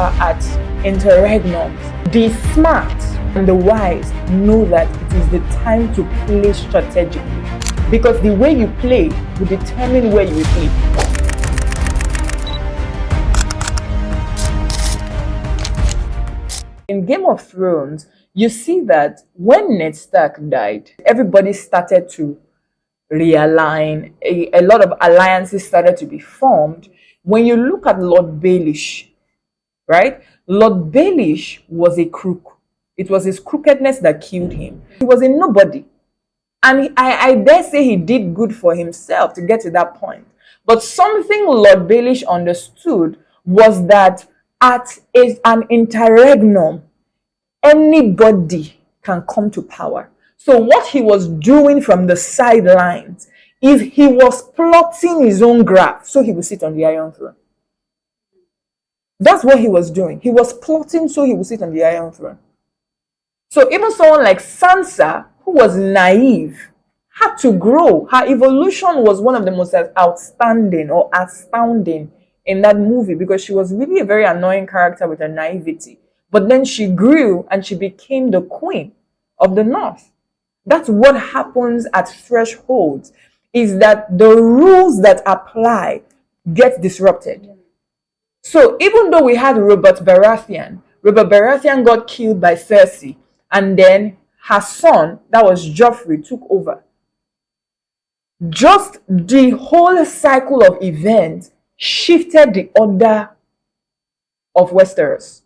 are at Interregnum, the smart and the wise know that it is the time to play strategically, because the way you play will determine where you will play. In Game of Thrones, you see that when Ned Stark died, everybody started to realign. A lot of alliances started to be formed. When you look at Lord Baelish, right? Lord Baelish was a crook. It was his crookedness that killed him. He was a nobody. And I dare say he did good for himself to get to that point. But something Lord Baelish understood was that at an interregnum, anybody can come to power. So what he was doing from the sidelines is he was plotting his own graph so he would sit on the Iron Throne. That's what he was doing. He was plotting so he would sit on the Iron Throne. So even someone like Sansa, who was naive, had to grow. Her evolution was one of the most outstanding or astounding in that movie, because she was really a very annoying character with her naivety. But then she grew and she became the queen of the North. That's what happens at thresholds, is that the rules that apply get disrupted. So even though we had Robert Baratheon got killed by Cersei, and then her son, that was Joffrey, took over. Just the whole cycle of events shifted the order of Westeros.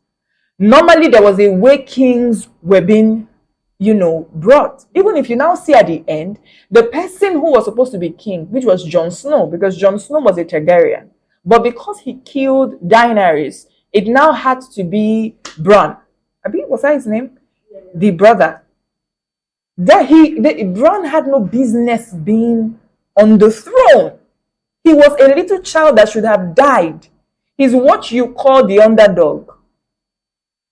Normally, there was a way kings were being, brought. Even if you now see at the end, the person who was supposed to be king, which was Jon Snow, because Jon Snow was a Targaryen, but because he killed Daenerys, it now had to be Bronn. Was that his name? The brother. Bronn had no business being on the throne. He was a little child that should have died. He's what you call the underdog.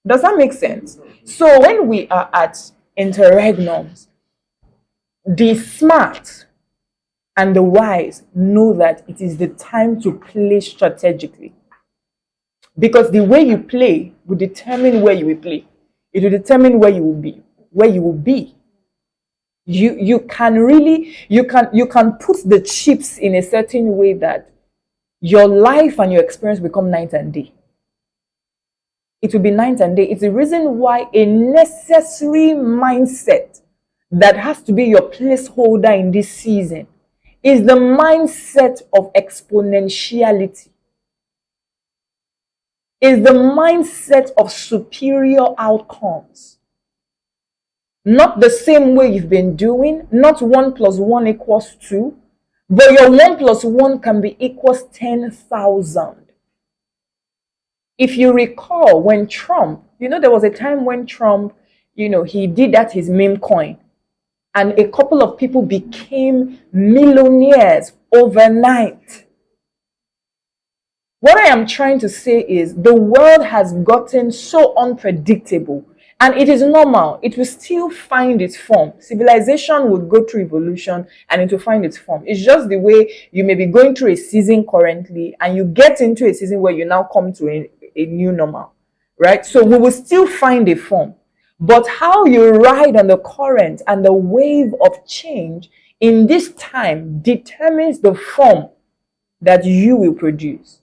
Does that make sense? So when we are at interregnums, the smart and the wise know that it is the time to play strategically. Because the way you play will determine where you will play. It will determine where you will be. You can put the chips in a certain way that your life and your experience become night and day. It will be night and day. It's the reason why a necessary mindset that has to be your placeholder in this season is the mindset of exponentiality. Is the mindset of superior outcomes. Not the same way you've been doing, not 1 + 1 = 2, but your 1 + 1 can be equals 10,000. If you recall, when Trump, there was a time when Trump, he did that, his meme coin, and a couple of people became millionaires overnight. What I am trying to say is the world has gotten so unpredictable, and it is normal. It will still find its form. Civilization would go through evolution and it will find its form. It's just the way you may be going through a season currently and you get into a season where you now come to a new normal, right? So we will still find a form. But how you ride on the current and the wave of change in this time determines the form that you will produce.